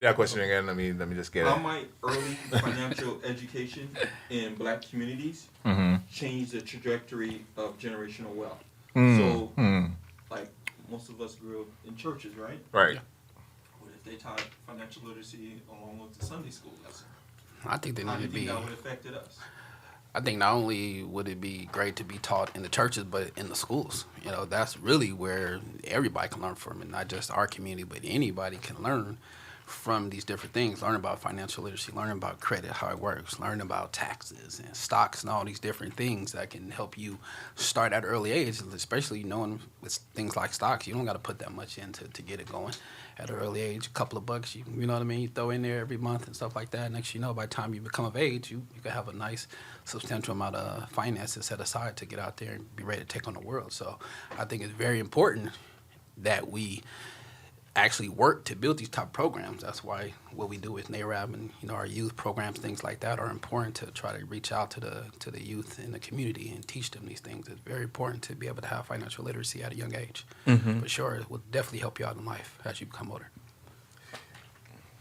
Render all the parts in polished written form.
That question again. Let me just get How it. might early financial education in Black communities Mm-hmm. change the trajectory of generational wealth? So, Mm-hmm. like most of us grew up in churches, right? Right. Yeah, What if they taught financial literacy along with the Sunday school lesson? I think they How need do to you think be. that would have affected us? I think not only would it be great to be taught in the churches, but in the schools. You know, that's really where everybody can learn from it, not just our community, but anybody can learn from these different things. Learn about financial literacy, learn about credit, how it works, learn about taxes and stocks and all these different things that can help you start at an early age, especially knowing with things like stocks. You don't got to put that much in to get it going at an early age. A couple of bucks, you know what I mean, you throw in there every month and stuff like that. Next you know, by the time you become of age, you can have a nice substantial amount of finances set aside to get out there and be ready to take on the world. So I think it's very important that we actually work to build these top programs. That's why what we do with NARAB and our youth programs, things like that, are important to try to reach out to the youth in the community and teach them these things. It's very important to be able to have financial literacy at a young age. Mm-hmm. For sure, it will definitely help you out in life as you become older.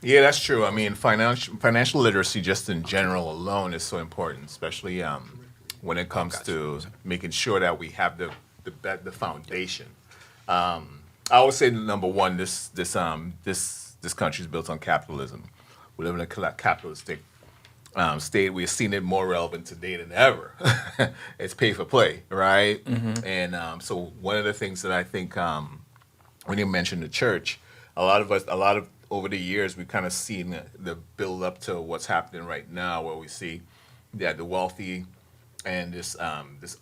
Yeah, that's true. I mean, financial literacy just in general alone is so important, especially when it comes to making sure that we have the foundation. I would say number one, this country is built on capitalism. We live in a capitalistic state. We've seen it more relevant today than ever. It's pay for play, right? And so one of the things that I think when you mentioned the church, a lot of over the years we've kind of seen the build up to what's happening right now, where we see that the wealthy and this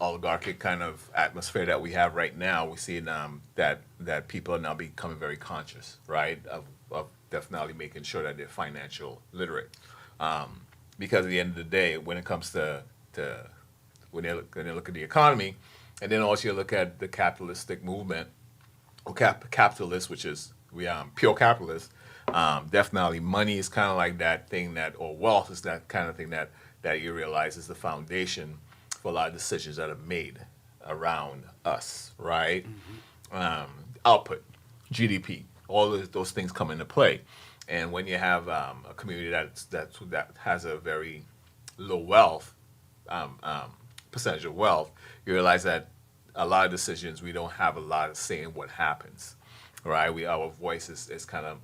oligarchic kind of atmosphere that we have right now, we see that people are now becoming very conscious, right, of definitely making sure that they're financial literate, because at the end of the day, when it comes to when they look at the economy, and then also you look at the capitalistic movement, or capitalist, which is we pure capitalist. Definitely, money is kind of like that thing or wealth is that kind of thing that you realize is the foundation for a lot of decisions that are made around us, right? Output, GDP, all those things come into play, and when you have a community that has a very low wealth percentage of wealth, you realize that a lot of decisions we don't have a lot of say in what happens, right? Our voice is kind of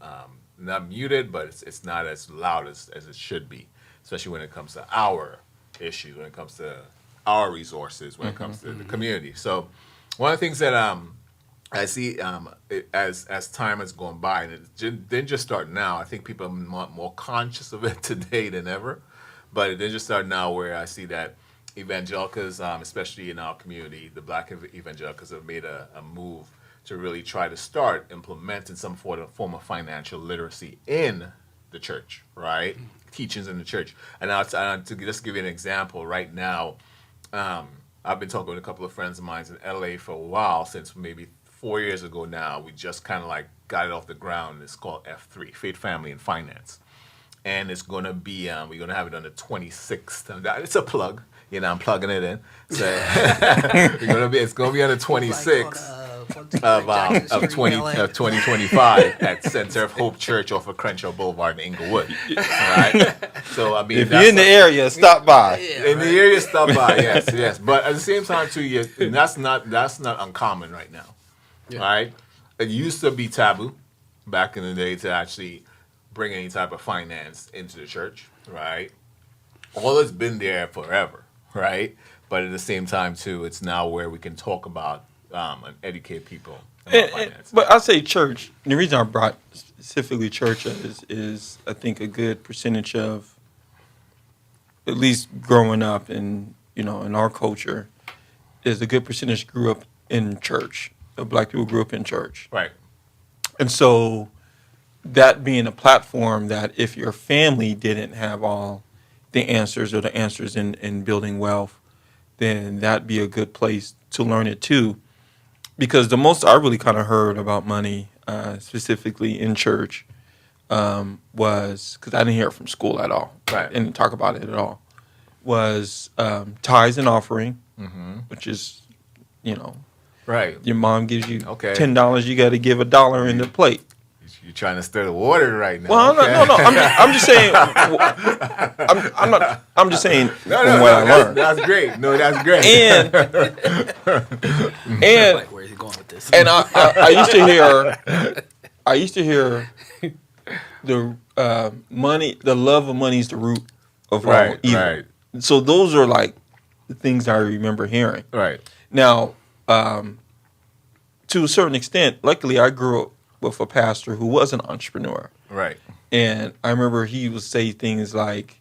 not muted, but it's not as loud as it should be, especially when it comes to our issues, when it comes to our resources, when it comes to the community. So one of the things that I see as time has gone by, and it didn't just start now. I think people are more conscious of it today than ever, but it didn't just start now. Where I see that evangelicals, especially in our community, the Black evangelicals have made a move to really try to start implementing some form of financial literacy in the church, right? Teachings in the church. And now to just give you an example, right now, I've been talking with a couple of friends of mine in LA for a while, since maybe 4 years ago now. We just kind of like got it off the ground. It's called F3, Faith, Family, and Finance. And it's going to be, we're going to have it on the 26th. It's a plug. I'm plugging it in. So it's going to be on the 26th of 2025 at Center of Hope Church off of Crenshaw Boulevard in Inglewood. Right? So I mean, If you're in the area, stop by. in the area, stop by. Yes. But at the same time, too, and that's not uncommon right now. Yeah. Right? It used to be taboo back in the day to actually bring any type of finance into the church. Right? All has been there forever. Right? But at the same time, too, it's now where we can talk about and educate people about finance. But I say church. The reason I brought specifically church is I think a good percentage of, at least growing up in in our culture, is a good percentage grew up in church. Black people grew up in church, Right. and so that being a platform that if your family didn't have all the answers or the answers in building wealth, then that'd be a good place to learn it too. Because the most I really kind of heard about money, specifically in church, was, because I didn't hear it from school at all. Right. I didn't talk about it at all. Was tithes and offering, which is, Right. your mom gives you Okay. $10, you got to give $1 in the plate. You're trying to stir the water right now. Well, okay? no. I'm just saying. I'm not. I'm just saying No, from what I learned. that's great. No, that's great. And Like, where is he going with this? and I used to hear the money, the love of money is the root of all Right, evil. right. So those are like the things I remember hearing. Right. Now, to a certain extent, luckily I grew up with a pastor who was an entrepreneur. Right. And I remember he would say things like,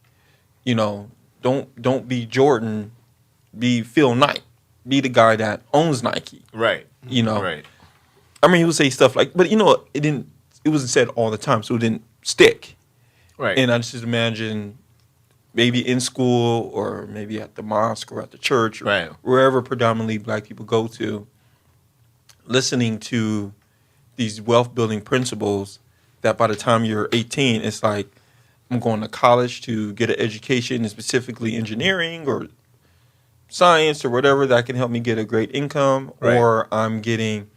you know, don't be Jordan, be Phil Knight. Be the guy that owns Nike. Right. You know. Right. I mean, he would say stuff like, but you know, it wasn't said all the time, so it didn't stick. Right. And I just imagine maybe in school or maybe at the mosque or at the church or Right. wherever predominantly black people go to, listening to these wealth building principles that by the time you're 18, it's like, I'm going to college to get an education in specifically engineering or science or whatever that can help me get a great income, Right. or I'm going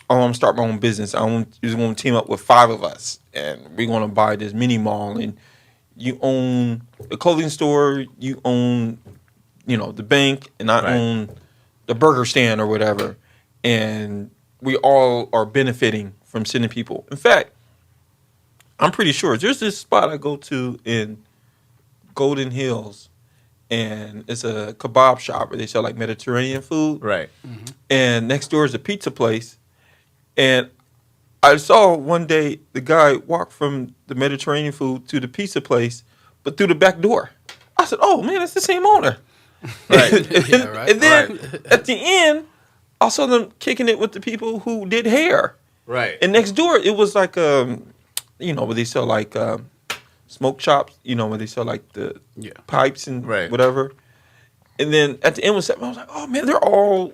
to start my own business. Just want to team up with 5 of us, and we're going to buy this mini mall, and you own the clothing store, you own, the bank, and I Right. own the burger stand or whatever, and we all are benefiting from sending people. In fact, I'm pretty sure there's this spot I go to in Golden Hills, and it's a kebab shop where they sell like Mediterranean food. Right. And next door is a pizza place. And I saw one day the guy walk from the Mediterranean food to the pizza place, but through the back door. I said, "Oh man, it's the same owner." Right. Yeah, right. And then at the end, I saw them kicking it with the people who did hair. Right. And next door, it was like, where they sell like smoke shops, where they sell like the Yeah. pipes and Right. whatever. And then at the end was, I was like, oh man, they're all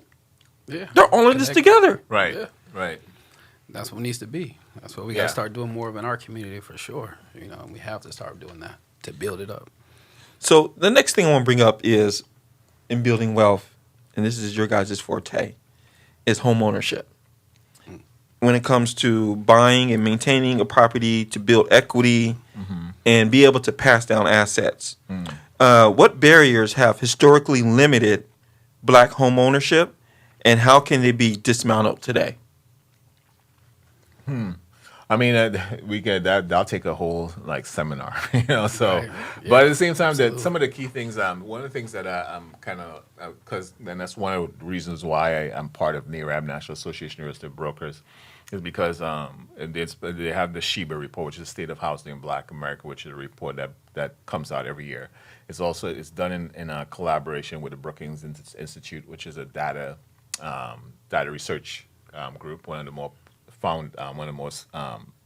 Yeah. in this together. Right. Yeah. Right. That's what needs to be. That's what we Yeah. got to start doing more of in our community for sure. We have to start doing that to build it up. So the next thing I want to bring up is in building wealth, and this is your guys' forte, is home ownership. When it comes to buying and maintaining a property to build equity and be able to pass down assets, what barriers have historically limited black home ownership, and how can they be dismantled today? I mean, we get that. That'll take a whole seminar, So, Right. but at the same time, Absolutely. that some of the key things. One of the things that I'm kind of because, and that's one of the reasons why I'm part of NARAB, National Association of Real Estate Brokers, is because they have the Sheba report, which is the State of Housing in Black America, which is a report that comes out every year. It's done in a collaboration with the Brookings Institute, which is a data research group, one of the most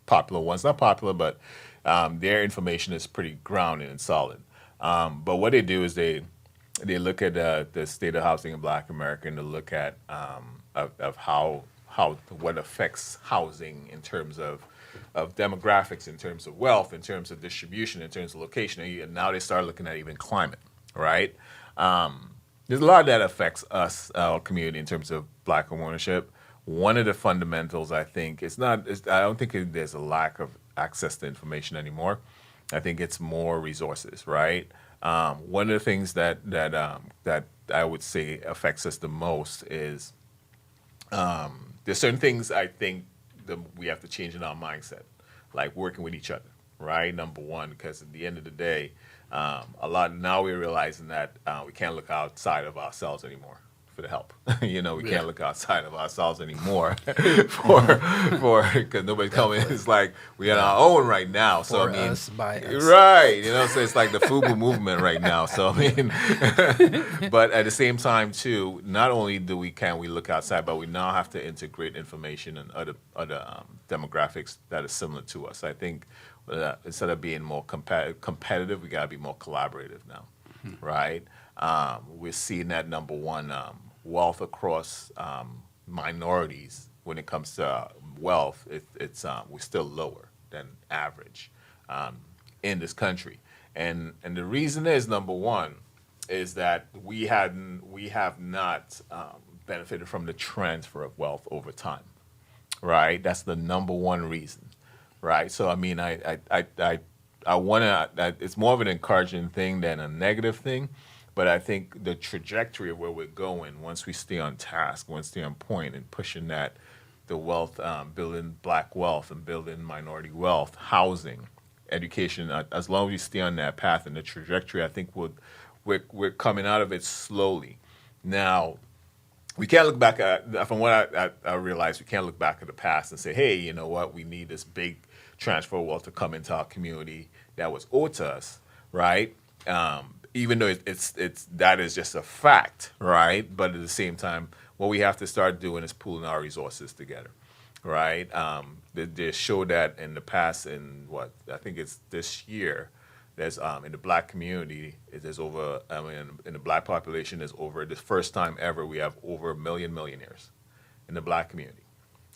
popular ones. Not popular, but their information is pretty grounded and solid. But what they do is they look at the state of housing in Black America, and they look at of how what affects housing in terms of demographics, in terms of wealth, in terms of distribution, in terms of location, and now they start looking at even climate, right? There's a lot that affects us, our community, in terms of black home ownership. One of the fundamentals, I think, I don't think there's a lack of access to information anymore. I think it's more resources, right? One of the things that I would say affects us the most is there's certain things I think that we have to change in our mindset, like working with each other, right? Number one, because at the end of the day, now we're realizing that we can't look outside of ourselves anymore for the help. We can't look outside of ourselves anymore for because nobody's coming. It's like we're on our own right now. So For I mean, us, by us. right? So it's like the FUBU movement right now. So I mean, but at the same time too, not only can we look outside, but we now have to integrate information and other demographics that are similar to us. I think instead of being more competitive, we got to be more collaborative now, right? We're seeing that number one, wealth across minorities. When it comes to wealth, we're still lower than average in this country, and the reason is number one is that we have not benefited from the transfer of wealth over time, right? That's the number one reason. right? So I mean, I want to. It's more of an encouraging thing than a negative thing, but I think the trajectory of where we're going, once we stay on task, once we stay on point, and pushing that, the wealth, building black wealth and building minority wealth, housing, education. As long as we stay on that path and the trajectory, I think we're coming out of it slowly. Now, we can't look back at, from what I realized, we can't look back at the past and say, hey, you know what, we need this big transfer of wealth to come into our community that was owed to us, right? Even though it's that is just a fact, right? But at the same time, what we have to start doing is pooling our resources together, right? They showed that in the past, in what I think it's this year. There's in the black community, there's over. I mean, in the black population, there's over the first time ever we have over 1 million millionaires in the black community,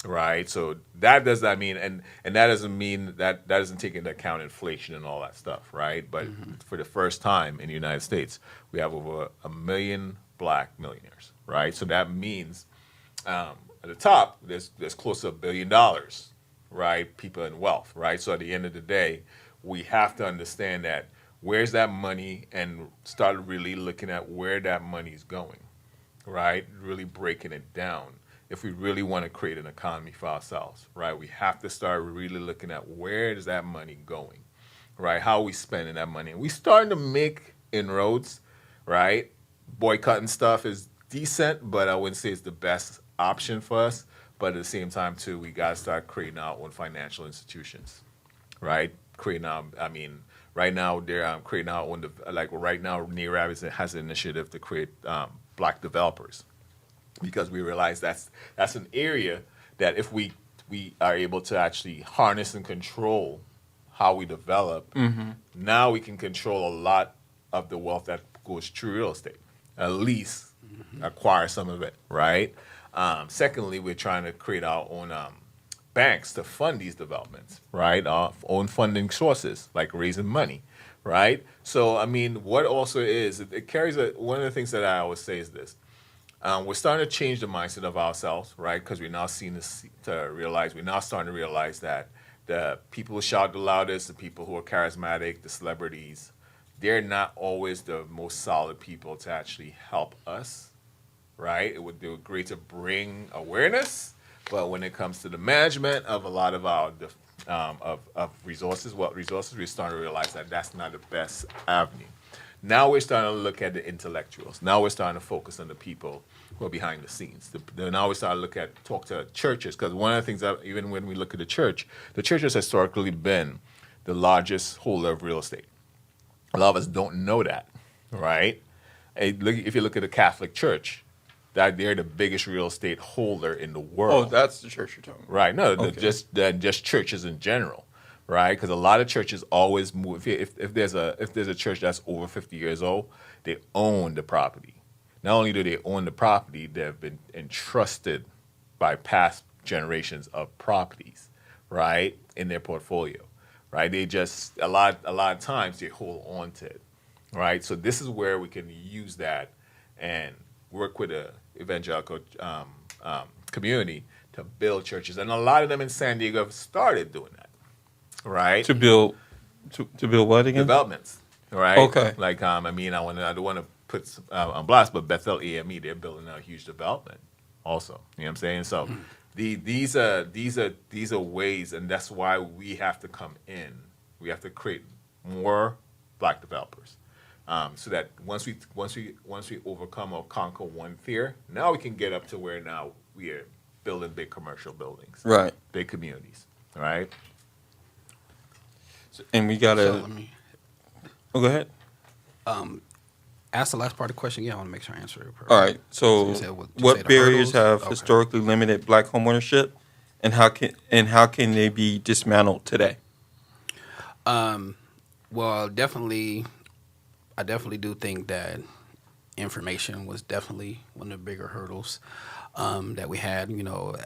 right? So that does not mean, and that doesn't mean that doesn't take into account inflation and all that stuff, right? But for the first time in the United States, we have over 1 million black millionaires, right? So that means at the top, there's close to $1 billion, right? People in wealth, right? So at the end of the day, we have to understand that where's that money and start really looking at where that money is going, right? Really breaking it down. If we really want to create an economy for ourselves, right? We have to start really looking at where is that money going, right? How are we spending that money? And we starting to make inroads, right? Boycotting stuff is decent, but I wouldn't say it's the best option for us. But at the same time, too, we got to start creating our own financial institutions, right? Creating our, I mean, right now they're creating our own, like right now, NARAB has an initiative to create black developers, because we realize that's an area that if we are able to actually harness and control how we develop, now we can control a lot of the wealth that goes through real estate, at least acquire some of it, right? Secondly, we're trying to create our own banks to fund these developments, right? Our own funding sources, like raising money, right? So, I mean, what also is, it carries one of the things that I always say is this. We're starting to change the mindset of ourselves, right? Because we're now we're now starting to realize that the people who shout the loudest, the people who are charismatic, the celebrities, they're not always the most solid people to actually help us, right? They were great to bring awareness, but when it comes to the management of a lot of our of resources, we're starting to realize that that's not the best avenue. Now we're starting to look at the intellectuals. Now we're starting to focus on the people who are behind the scenes. Now we start to talk to churches, because one of the things that even when we look at the church has historically been the largest holder of real estate. A lot of us don't know that, right? If you look at the Catholic Church, that they're the biggest real estate holder in the world. Oh, that's the church you're talking about. Right. No, Okay. just churches in general, right? Because a lot of churches always move. If there's a church that's over 50 years old, they own the property. Not only do they own the property, they've been entrusted by past generations of properties, right, in their portfolio, right? They just a lot of times they hold on to it, right? So this is where we can use that and work with the evangelical community to build churches, and a lot of them in San Diego have started doing that, right? To build what again? Developments, right? Okay. Like I mean, I don't want to put on blast, but Bethel AME, they're building a huge development, also. You know what I'm saying? So these are ways, and that's why we have to come in. We have to create more black developers. So that once we overcome or conquer one fear, now we can get up to where now we are building big commercial buildings, Right. big communities, right? And we gotta. So let me Oh, go ahead. ask the last part of the question again. I want to make sure I answer it. All right. So, you said you say what the barriers hurdles? have Okay. historically limited black homeownership, and how can they be dismantled today? Well, definitely, I definitely do think that information was definitely one of the bigger hurdles that we had. You know,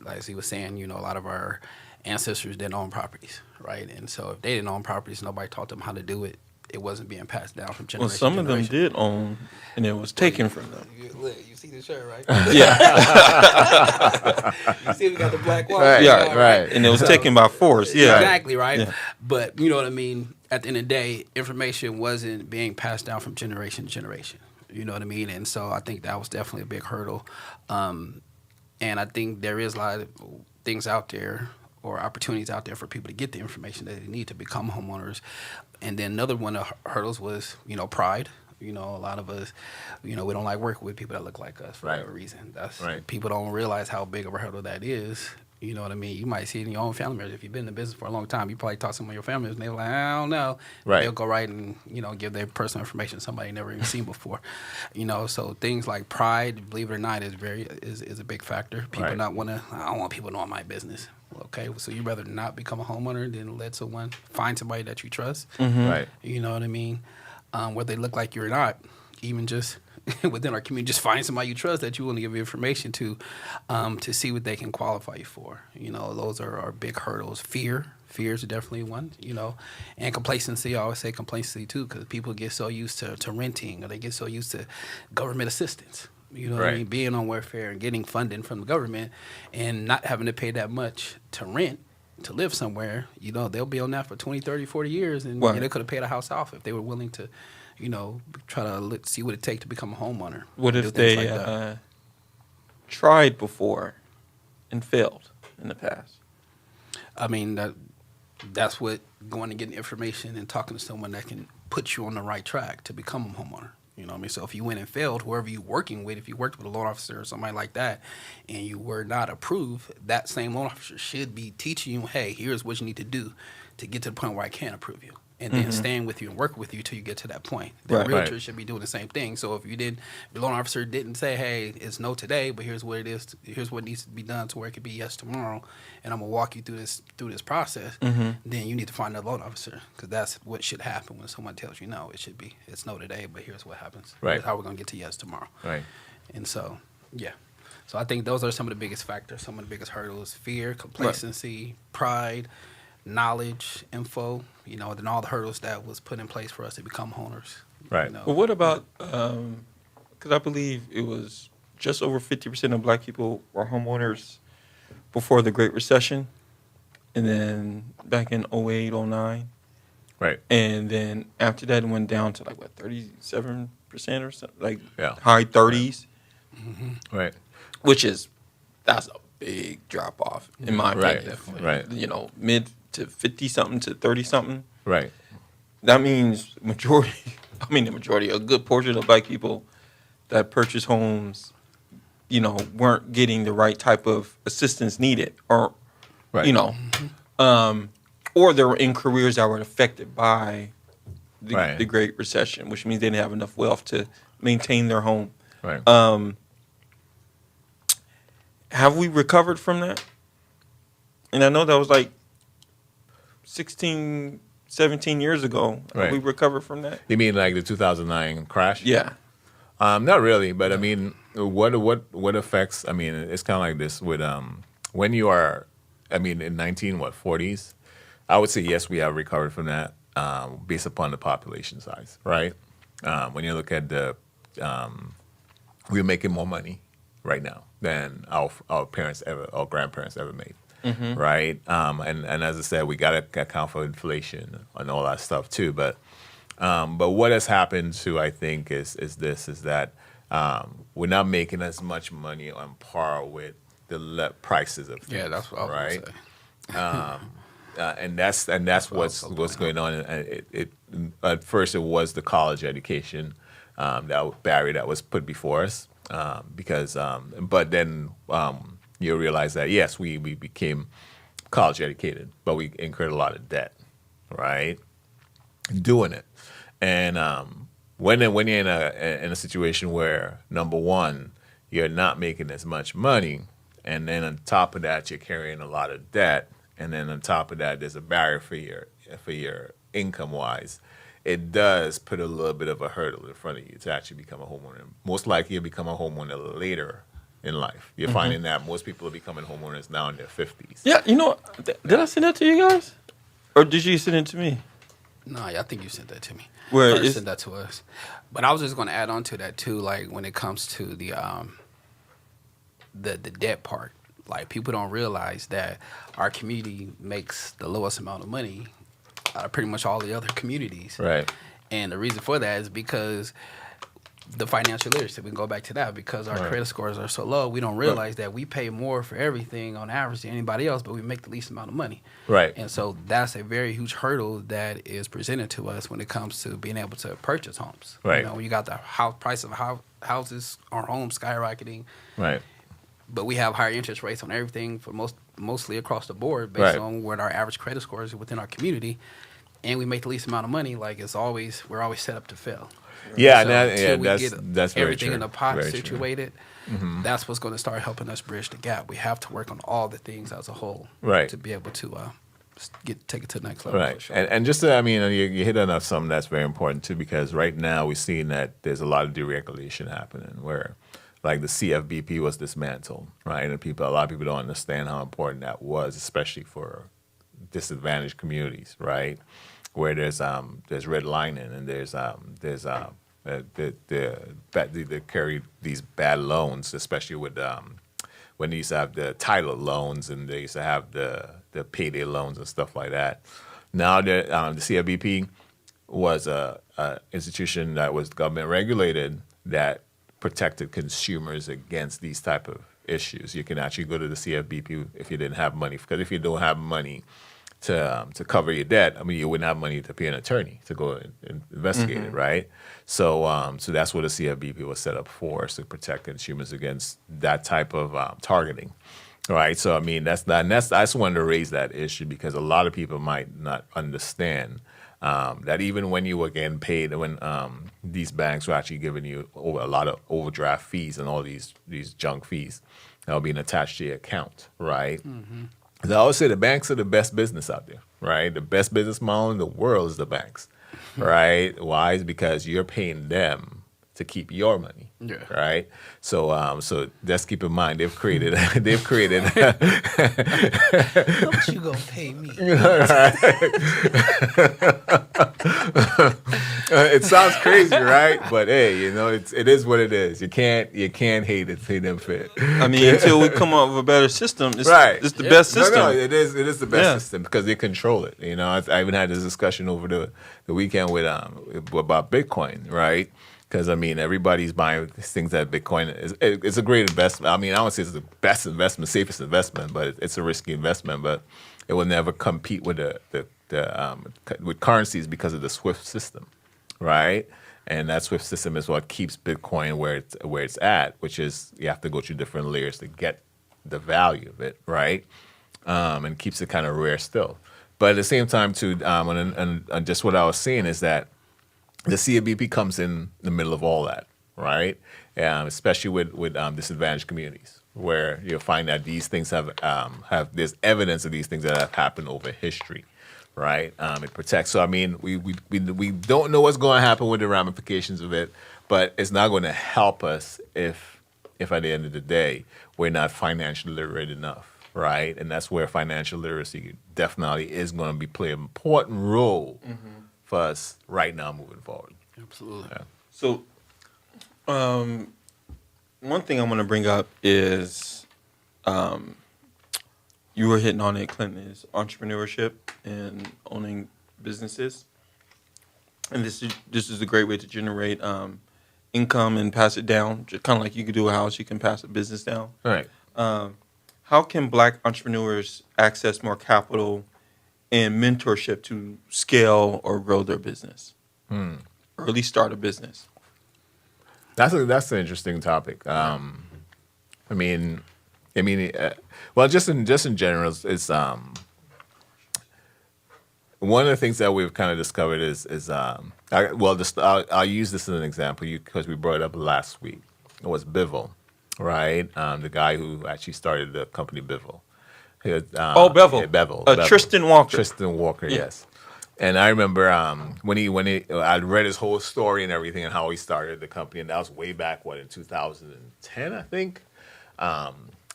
like he was saying, you know, a lot of our ancestors didn't own properties, right? And so if they didn't own properties, nobody taught them how to do it. it wasn't being passed down from Well, generation some to of them generation. did own, and it was taken from them. You see the shirt, right? Yeah, You see we got the black wall. Right, Yeah, right. and it was taken by force. Yeah, Exactly, right? Yeah. But you know what I mean? At the end of the day, information wasn't being passed down from generation to generation. You know what I mean? And so I think that was definitely a big hurdle. And I think there is a lot of things out there or opportunities out there for people to get the information that they need to become homeowners. And then another one of the hurdles was, pride. A lot of us, we don't like working with people that look like us for whatever reason. That's Right. People don't realize how big of a hurdle that is. You know what I mean? You might see it in your own family members. If you've been in the business for a long time, you probably talk to some of your family members, and they're like, I don't know. Right. They'll go right and, give their personal information to somebody never even seen before. So things like pride, believe it or not, is a big factor. People Right. I don't want people knowing my business. Well, okay, so you'd rather not become a homeowner than let someone find somebody that you trust. Right. You know what I mean? Whether they look like you or not, even just within our community, just find somebody you trust that you want to give information to see what they can qualify you for. Those are our big hurdles. Fear is definitely one, and complacency. I always say complacency too, because people get so used to renting, or they get so used to government assistance. You know what I Right. mean? Being on welfare and getting funding from the government and not having to pay that much to rent, to live somewhere, they'll be on that for 20, 30, 40 years, and Right. they could have paid a house off if they were willing to, try to see what it takes to become a homeowner. What Do if things they like that. tried before and failed in the past? I mean, that's what going and getting information and talking to someone that can put you on the right track to become a homeowner. You know what I mean? So if you went and failed, whoever you're working with, if you worked with a loan officer or somebody like that, and you were not approved, that same loan officer should be teaching you, hey, here's what you need to do to get to the point where I can approve you. And then staying with you and working with you till you get to that point. The Right. realtor Right. should be doing the same thing. So if your loan officer didn't say, hey, it's no today, but here's what it is, here's what needs to be done to where it could be yes tomorrow, and I'm gonna walk you through this process, then you need to find a loan officer, because that's what should happen when someone tells you no. It's no today, but here's what happens. Right. Here's how we're gonna get to yes tomorrow. Right. And so, yeah. So I think those are some of the biggest factors, some of the biggest hurdles: fear, complacency, pride, knowledge, info, then all the hurdles that was put in place for us to become homeowners. Right. Well, what about, because I believe it was just over 50% of black people were homeowners before the Great Recession, and then back in 08, 09, Right. and then after that it went down to 37% or something, Yeah. high 30s, Right. that's a big drop off in my Right. opinion. Right. Mid to 50 something to 30 something. Right. That means a good portion of black people that purchase homes, weren't getting the right type of assistance needed, or, Right. or they were in careers that were affected by Right. the Great Recession, which means they didn't have enough wealth to maintain their home. Right. Have we recovered from that? And I know that was 16, 17 years ago. Have Right. we recovered from that? You mean like the 2009 crash? Yeah. Not really, but I mean, what affects? I mean, it's kind of like this with when you are, I mean, in 40s, I would say yes, we have recovered from that based upon the population size, right? When you look at we're making more money right now than our parents ever, our grandparents ever made. Right, and as I said, we got to account for inflation and all that stuff too. But what has happened too, I think, is that we're not making as much money on par with the prices of things. Yeah, that's what I was right. gonna say. And that's what's going on. And it at first it was the college education barrier that was put before us but then. You realize that, yes, we became college educated, but we incurred a lot of debt, right? Doing it. And when you're in a situation where, number one, you're not making as much money, and then on top of that, you're carrying a lot of debt, and then on top of that, there's a barrier for your income-wise, it does put a little bit of a hurdle in front of you to actually become a homeowner. Most likely you'll become a homeowner later in life. You're finding that most people are becoming homeowners now in their 50s. Yeah, did I send that to you guys? Or did you send it to me? No, I think you sent that to me. Where First is- sent that to us. But I was just going to add on to that too. Like when it comes to the debt part, like people don't realize that our community makes the lowest amount of money out of pretty much all the other communities. Right. And the reason for that is because the financial literacy. We can go back to that because our Right. credit scores are so low. We don't realize that we pay more for everything on average than anybody else, but we make the least amount of money. Right. And so that's a very huge hurdle that is presented to us when it comes to being able to purchase homes. Right. You know, when you got the price of houses or homes skyrocketing, Right. but we have higher interest rates on everything for mostly across the board based Right. on what our average credit score is within our community, and we make the least amount of money. Like we're always set up to fail. Yeah, So and until we get that's very everything true. in the pot Very true. situated. That's what's going to start helping us bridge the gap. We have to work on all the things as a whole, Right. to be able to take it to the next level. Right. For sure. And just I mean, you hit on something that's very important too, because right now we're seeing that there's a lot of deregulation happening where, like, the CFBP was dismantled, right? And a lot of people don't understand how important that was, especially for disadvantaged communities, right? Where there's redlining and they carry these bad loans, especially with when they used to have the title loans and they used to have the payday loans and stuff like that. Now the CFBP was a institution that was government regulated that protected consumers against these type of issues. You can actually go to the CFBP if you didn't have money, because if you don't have money to cover your debt, I mean, you wouldn't have money to pay an attorney to go and investigate it, right? So so that's what the CFBP was set up for, is to protect consumers against that type of targeting, right? So I mean, I just wanted to raise that issue because a lot of people might not understand that even when you were getting paid, when these banks were actually giving you a lot of overdraft fees and all these junk fees that were being attached to your account, right? As I always say, the banks are the best business out there, right? The best business model in the world is the banks, right? Why? Is because you're paying them to keep your money, Yeah. right? So so just keep in mind they've created Don't you gonna pay me? it sounds crazy, right? But hey, you know, it is what it is. You can't hate it, see them fit. I mean, until we come up with a better system, it's, Right. it's the best system. No, it is the best Yeah. system because they control it. You know, I even had this discussion over the weekend with about Bitcoin, right? Because I mean, everybody's buying these things that Bitcoin is. It's a great investment. I mean, I don't say it's the best investment, safest investment, but it's a risky investment. But it will never compete with with currencies because of the SWIFT system, right? And that SWIFT system is what keeps Bitcoin where it's at, which is you have to go through different layers to get the value of it, right? And keeps it kind of rare still. But at the same time, too, and just what I was saying is that the CFBP comes in the middle of all that, right? Especially with disadvantaged communities, where you'll find that these things have there's evidence of these things that have happened over history, right? It protects. So I mean, we don't know what's going to happen with the ramifications of it, but it's not going to help us if at the end of the day we're not financially literate enough, right? And that's where financial literacy definitely is going to play an important role for us right now moving forward. Absolutely. Yeah. So, one thing I want to bring up is, you were hitting on it, Clinton, is entrepreneurship and owning businesses, and this is a great way to generate income and pass it down. Just kind of like you could do a house, you can pass a business down. All right. How can Black entrepreneurs access more capital and mentorship to scale or grow their business, or at least start a business? That's an interesting topic. I mean, well, just in general, it's one of the things that we've kind of discovered is I'll use this as an example because we brought it up last week. It was Bivol, right? The guy who actually started the company Bivol. Bevel. Yeah, Bevel. Tristan Walker. Tristan Walker, Yeah. yes. And I remember when I read his whole story and everything and how he started the company, and that was way back in 2010, I think.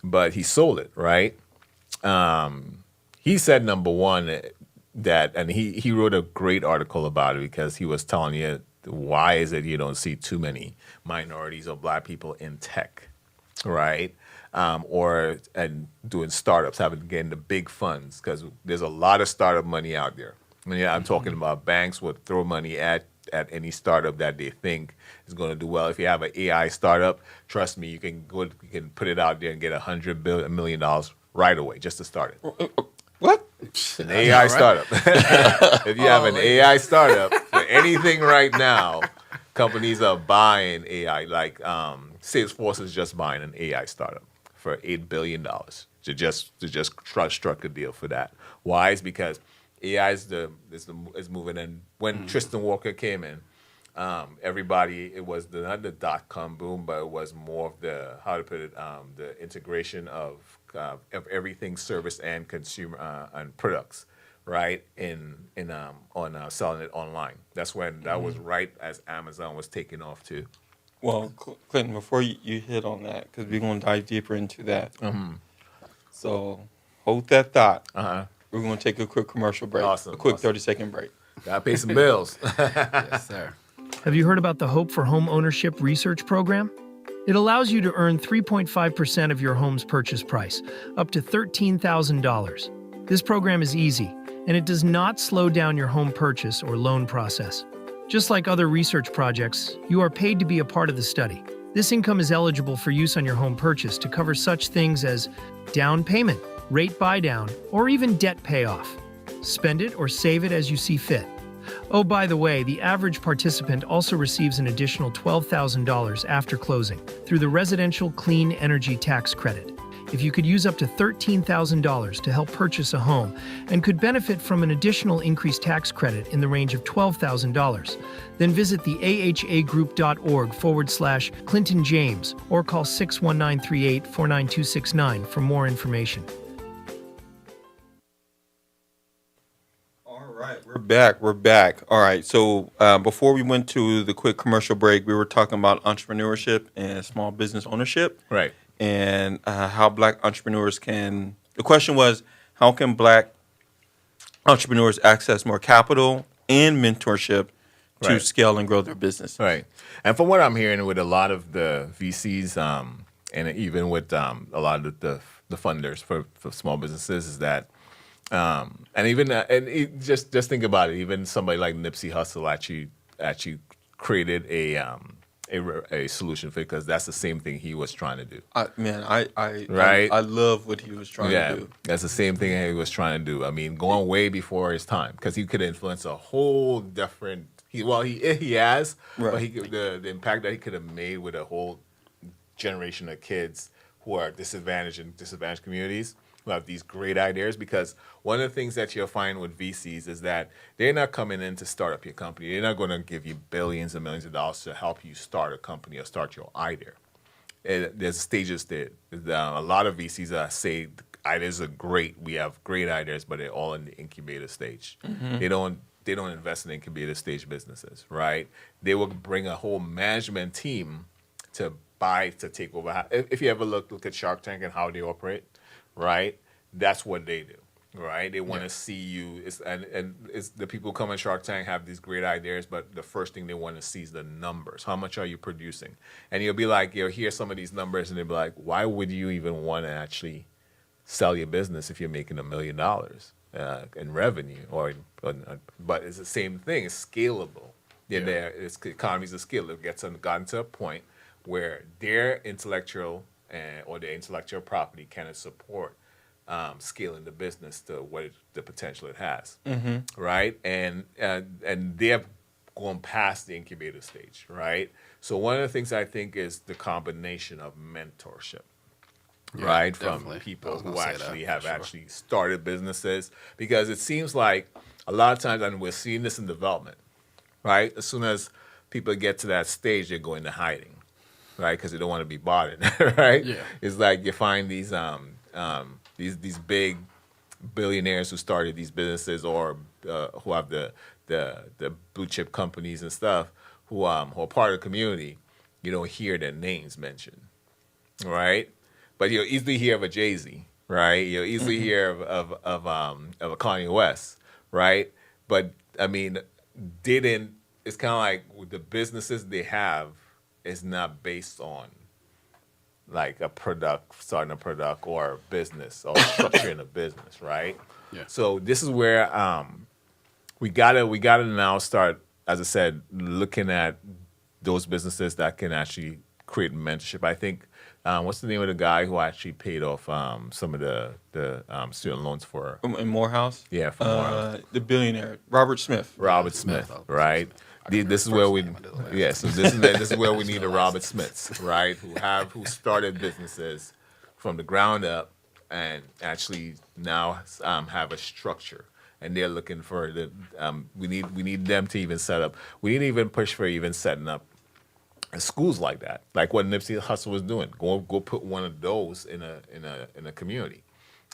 But he sold it, right? He said number one, and he wrote a great article about it because he was telling you why is it you don't see too many minorities or black people in tech, right? Or and doing startups, getting the big funds because there's a lot of startup money out there. And yeah, I'm talking about banks would throw money at any startup that they think is going to do well. If you have an AI startup, trust me, you can put it out there and get $100 million right away just to start it. What? An AI startup. If you have an AI startup for anything right now, companies are buying AI. Like Salesforce is just buying an AI startup for $8 billion to just struck a deal for that. Why? It's because AI is moving. And when Tristan Walker came in, everybody, it was not the dot-com boom, but it was more of the, how to put it, the integration of everything, service and consumer and products, right? On selling it online. That's when that was right as Amazon was taking off too. Well, Clinton, before you hit on that, because we're going to dive deeper into that. So hold that thought. We're going to take a quick commercial break. Awesome. A quick 30-second break. Gotta pay some bills. Yes, sir. Have you heard about the Hope for Home Ownership research program? It allows you to earn 3.5% of your home's purchase price, up to $13,000. This program is easy, and it does not slow down your home purchase or loan process. Just like other research projects, you are paid to be a part of the study. This income is eligible for use on your home purchase to cover such things as down payment, rate buy-down, or even debt payoff. Spend it or save it as you see fit. Oh, by the way, the average participant also receives an additional $12,000 after closing through the Residential Clean Energy Tax Credit. If you could use up to $13,000 to help purchase a home and could benefit from an additional increased tax credit in the range of $12,000, then visit the ahagroup.org/Clinton James or call 61938-49269 for more information. All right, we're back. All right, so before we went to the quick commercial break, we were talking about entrepreneurship and small business ownership. Right. And how black entrepreneurs can, the question was, how can black entrepreneurs access more capital and mentorship to scale and grow their business? Right. And from what I'm hearing with a lot of the VCs and even with a lot of the funders for small businesses is that, just think about it, even somebody like Nipsey Hussle actually created a solution for it because that's the same thing he was trying to do. I Right? I love what he was trying to do. That's the same thing he was trying to do. I mean, going way before his time because he could influence a whole different. He has, Right. but the impact that he could have made with a whole generation of kids who are disadvantaged communities who have these great ideas. Because one of the things that you'll find with VCs is that they're not coming in to start up your company. They're not going to give you billions and millions of dollars to help you start a company or start your idea. There's stages there. A lot of VCs say ideas are great. We have great ideas, but they're all in the incubator stage. They don't invest in incubator stage businesses, right? They will bring a whole management team to take over. If you ever look at Shark Tank and how they operate, right? That's what they do, right? They want to see you. It's the people who come on Shark Tank have these great ideas, but the first thing they want to see is the numbers. How much are you producing? And you'll be like, you'll hear some of these numbers, and they'll be like, why would you even want to actually sell your business if you're making $1 million in revenue? But it's the same thing. It's scalable. It's economies of scale. It gets gotten to a point where their intellectual or their intellectual property can support scaling the business to the potential it has, right? And they have gone past the incubator stage, right? So one of the things I think is the combination of mentorship, right, from people who actually have actually started businesses, because it seems like a lot of times, and we're seeing this in development, right? As soon as people get to that stage, they're going to hiding. Right, because they don't want to be bothered, right? Yeah. It's like you find these big billionaires who started these businesses or who have the blue chip companies and stuff who are part of the community. You don't hear their names mentioned, right? But you'll easily hear of a Jay-Z, right? You'll easily hear of a Kanye West, right? But I mean, didn't. It's kind of like with the businesses they have is not based on like a product, starting a product or a business or structuring a business, right? Yeah. So this is where we gotta now start, as I said, looking at those businesses that can actually create mentorship. I think what's the name of the guy who actually paid off some of the student loans for In Morehouse? for Morehouse? The billionaire, Robert Smith. Robert Smith. Smith, right? This is remember where we, the first name, I did the last yeah. So this is where we need the Robert Smiths, right? Who started businesses from the ground up and actually now have a structure. And they're looking for the. We need them to even set up. We need to even push for even setting up schools like that, like what Nipsey Hussle was doing. Go put one of those in a community,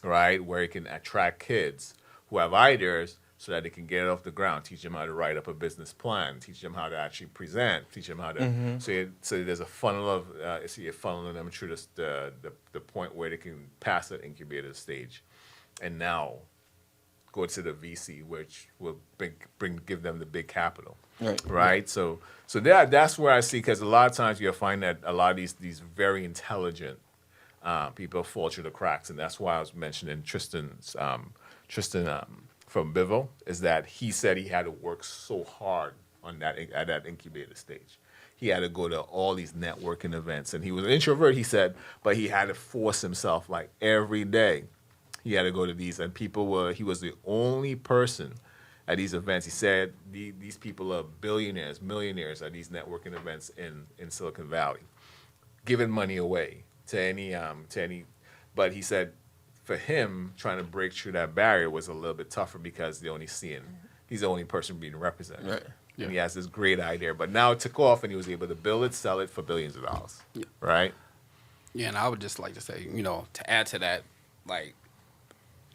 right, where it can attract kids who have ideas, so that they can get it off the ground. Teach them how to write up a business plan. Teach them how to actually present. Teach them how to so there's a funnel of funneling them through the point where they can pass that incubator stage, and now go to the VC, which will give them the big capital. Right. So that's where I see, because a lot of times you'll find that a lot of these very intelligent people fall through the cracks, and that's why I was mentioning Tristan from Bivol, is that he said he had to work so hard on that at that incubator stage. He had to go to all these networking events, and he was an introvert, he said, but he had to force himself like every day. He had to go to these, and he was the only person at these events. He said these people are billionaires, millionaires at these networking events in Silicon Valley, giving money away to any. But he said for him, trying to break through that barrier was a little bit tougher because he's the only person being represented. Right. Yeah. And he has this great idea, but now it took off, and he was able to build it, sell it for billions of dollars. Yeah. Right? Yeah, and I would just like to say, to add to that, like,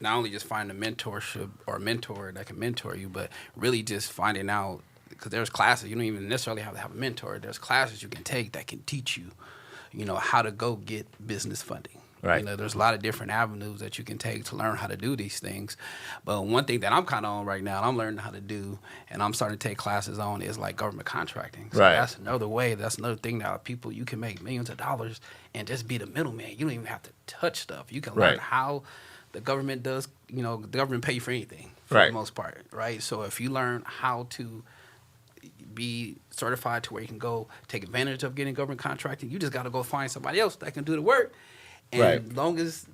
not only just find a mentorship or a mentor that can mentor you, but really just finding out, because there's classes, you don't even necessarily have to have a mentor. There's classes you can take that can teach you, how to go get business funding. Right. There's a lot of different avenues that you can take to learn how to do these things. But one thing that I'm kind of on right now, and I'm learning how to do, and I'm starting to take classes on, is like government contracting. So Right. that's another way. That's another thing that you can make millions of dollars and just be the middleman. You don't even have to touch stuff. You can learn Right. how the government does, the government pay you for anything for Right. the most part, right? So if you learn how to be certified to where you can go take advantage of getting government contracting, you just got to go find somebody else that can do the work. And Right. long as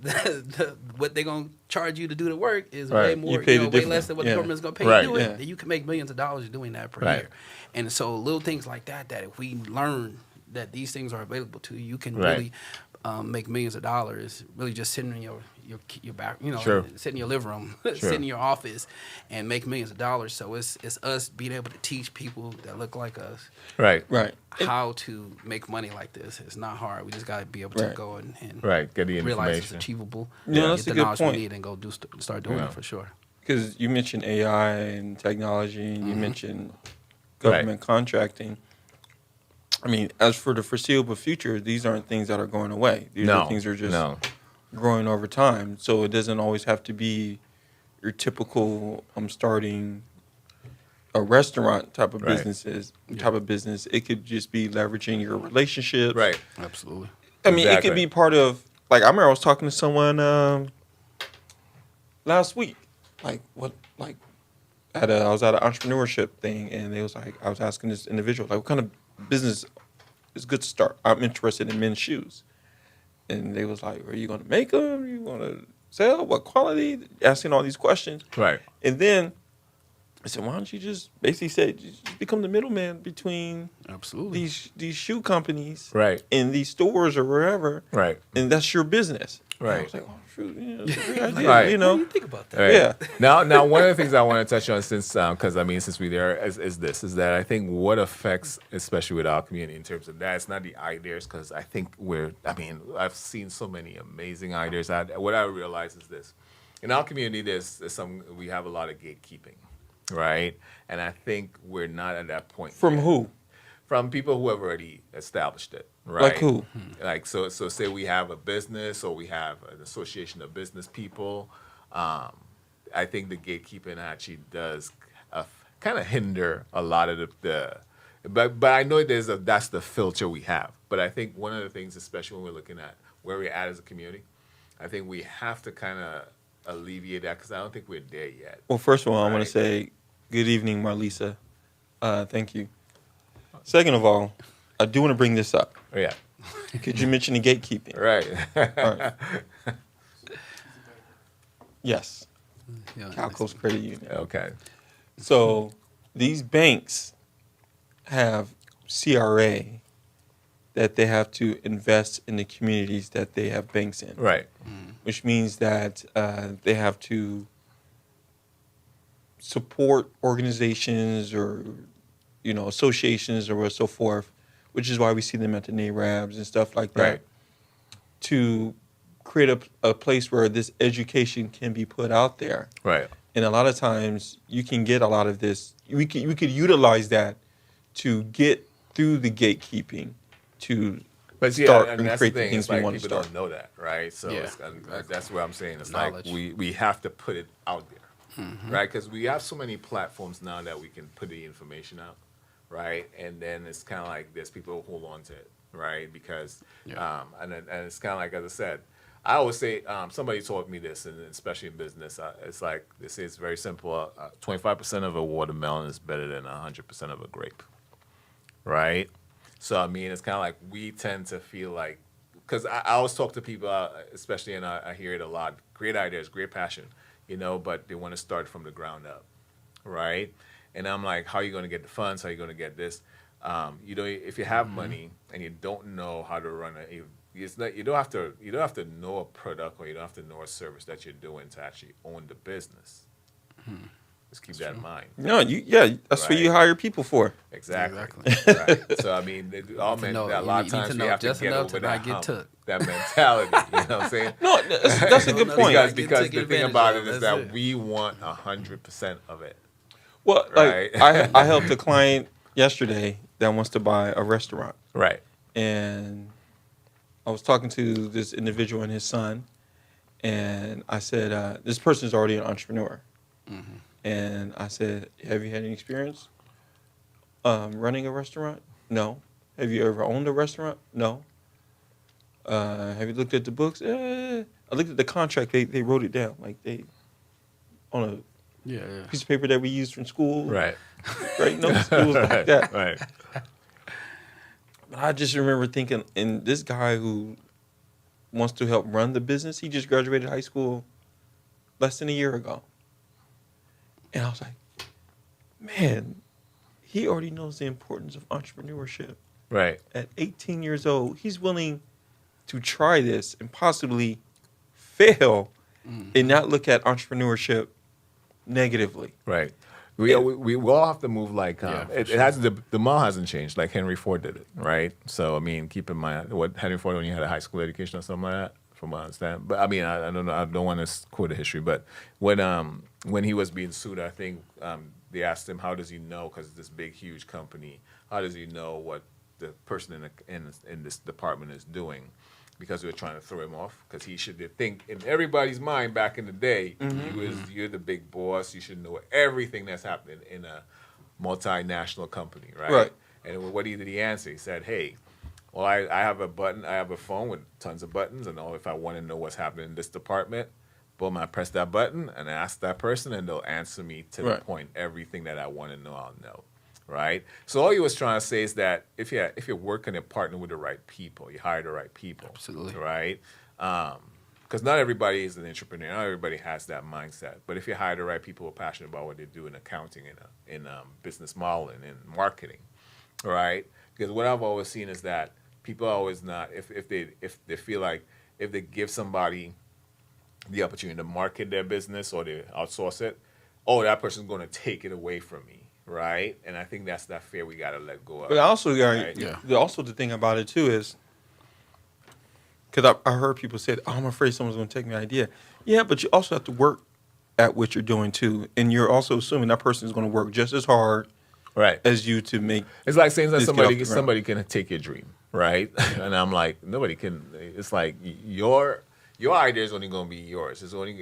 what they're going to charge you to do the work is Right. way more, You pay the way difference. less than what Yeah. the government's going to pay Right. you to do it, Yeah. then you can make millions of dollars doing that per Right. year. And so little things like that if we learn that these things are available to you, you can Right. really make millions of dollars really just sitting in your back, Sure. sit in your living room, sit in your office, and make millions of dollars. So it's us being able to teach people that look like us Right. Right. how to make money like this. It's not hard. We just got to be able to Right. go and Right. Get the realize it's information. achievable. Yeah, that's get a the good knowledge point. we need and go start doing Yeah. it for sure. Because you mentioned AI and technology, and you mentioned government contracting. I mean, as for the foreseeable future, these aren't things that are going away. These are things that are just growing over time. So it doesn't always have to be your typical starting a restaurant type of Right. business. It could just be leveraging your relationships. Right. Absolutely. I mean, it Exactly. could be part of, like, I remember I was talking to someone last week, I was at an entrepreneurship thing, and they was like, I was asking this individual, like, what kind of business is good to start? I'm interested in men's shoes. And they was like, are you going to make them? You want to sell? What quality? Asking all these questions. Right. And then I said, why don't you just basically say, just become the middleman between Absolutely. these shoe companies Right. and these stores or wherever, Right. and that's your business. And I Right. was like, oh, shoot, that's a great idea, Right. What do you think about that? Right. Yeah. Now, one of the things I want to touch on, since we're there, is that I think what affects, especially with our community, in terms of that, it's not the ideas, because I think I've seen so many amazing ideas. What I realize is this: in our community, we have a lot of gatekeeping, right? And I think we're not at that point. From yet. who? From people who have already established it, right? Like who? Like so say we have a business, or we have an association of business people. I I think the gatekeeping actually does kind of hinder a lot of but I know that's the filter we have. But I think one of the things, especially when we're looking at where we're at as a community, I think we have to kind of alleviate that because I don't think we're there yet. Well, first of all, I want Right. to say good evening, Marlisa. Thank you. Second of all, I do want to bring this up. Yeah, Could you mention the gatekeeping? right. All right. Yes, Yeah, Calco's Credit Union. Okay. So these banks have CRA that they have to invest in the communities that they have banks in, Right. which means that they have to support organizations or associations or so forth, which is why we see them at the NARABs and stuff like that, Right. to create a place where this education can be put out there. Right. And a lot of times you can get a lot of this. We could utilize that to get through the gatekeeping to But see, start and and that's the create the thing. things It's we like want to people start. don't know that, right? So Yeah, that's what I'm saying. It's Knowledge. like we have to put it out there, right? Because we have so many platforms now that we can put the information out, right? And then it's kind of like there's people who hold on to it, right? Because and it's kind of like, as I said, I always say, somebody taught me this, and especially in business, it's like they say it's very simple. 25% of a watermelon is better than 100% of a grape, right? So I mean, it's kind of like we tend to feel like, because I always talk to people, especially, and I hear it a lot. Great ideas, great passion, but they want to start from the ground up, right? And I'm like, how are you going to get the funds? How are you going to get this? If you have money and you don't know how to run you don't have to know a product or you don't have to know a service that you're doing to actually own the business. Just keep that in mind. No, that's what you Right. hire people for. Exactly. Right. So I mean, it all meant know- that a you lot of need to times we know have to just get enough over to not that get hump, took. that mentality. You know what I'm saying? No, that's a good No, point. guys Because get the thing advantage about of, it is that's that it. we want 100% of it. Well, Right. like I helped a client yesterday that wants to buy a restaurant, Right. and I was talking to this individual and his son, and I said, this person is already an entrepreneur, and I said, have you had any experience running a restaurant? No. Have you ever owned a restaurant? No. Have you looked at the books? I looked at the contract. They wrote it down, like they on a Yeah, piece of paper that we used from school. Right. Right? No, it was like that. Right. But I just remember thinking, and this guy who wants to help run the business, he just graduated high school less than a year ago. And I was like, man, he already knows the importance of entrepreneurship. Right. At 18 years old, he's willing to try this and possibly fail and not look at entrepreneurship negatively. Right. We all have to move like Yeah, for it has the model hasn't changed like Henry Ford did it, right? So I mean, keep in mind what Henry Ford when you had a high school education or something like that, from what I understand. But I mean, I don't know. I don't want to quote the history, but when he was being sued, I think they asked him how does he know, because it's this big huge company, how does he know what the person in this department is doing? Because we were trying to throw him off, because he should think in everybody's mind back in the day, you're the big boss. You should know everything that's happening in a multinational company, right? Right. And what did he answer? He said, "Hey, well, I have a button. I have a phone with tons of buttons, and if I want to know what's happening in this department, boom, I press that button and ask that person, and they'll answer me to the Right. point. Everything that I want to know, I'll know." Right. So all he was trying to say is that if you're working and partner with the right people, you hire the right people. Absolutely. Right. Because not everybody is an entrepreneur. Not everybody has that mindset. But if you hire the right people who are passionate about what they do in accounting, in business modeling, in marketing, right? Because what I've always seen is that people are always not, if they feel like if they give somebody the opportunity to market their business or they outsource it, oh, that person's going to take it away from me. Right, and I think that's that fear we got to let go of. But also, Right. also the thing about it too is, because I heard people say, "Oh, I'm afraid someone's going to take my idea." Yeah, but you also have to work at what you're doing too, and you're also assuming that person is going to work just as hard Right. as you to make. It's like saying that Just get off the ground. somebody can take your dream, right? And I'm like, nobody can. It's like your your idea is only going to be yours. It's going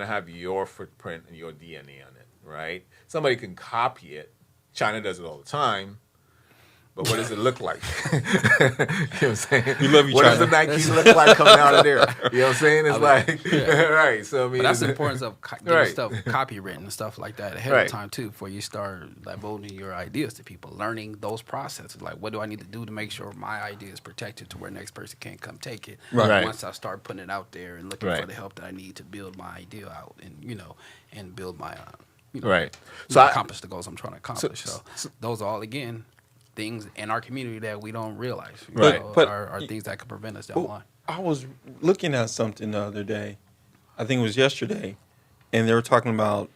to have your footprint and your DNA on it, right? Somebody can copy it. China does it all the time. But what does it look like? You know what I'm saying? We love you, What does China. the Nike look like coming out of there? You know what I'm saying? It's right. So I mean, But that's the importance of getting Right. stuff copywritten and stuff like that ahead Right. of time too, before you start divulging your ideas to people, learning those processes. Like, what do I need to do to make sure my idea is protected to where next person can't come take it? Right. Once I start putting it out there and looking Right. for the help that I need to build my idea out, and build my, Right. So I, accomplish the goals I'm trying to accomplish. So, those are all again things in our community that we don't realize. Right. But- are things that could prevent us down the line. I was looking at something the other day, I think it was yesterday, and they were talking about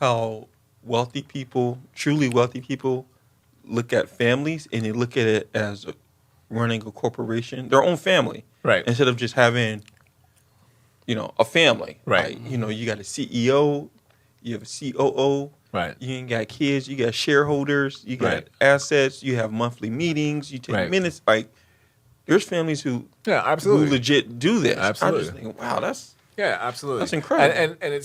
how wealthy people, truly wealthy people, look at families and they look at it as running a corporation, their own family, Right. instead of just having, a family. Right. Like, you got a CEO, you have a COO. Right. You ain't got kids. You got shareholders. You got Right. assets. You have monthly meetings. You take Right. minutes. Like, there's families who absolutely. legit do this. Absolutely. I'm just thinking, wow, that's Yeah, absolutely. That's incredible. And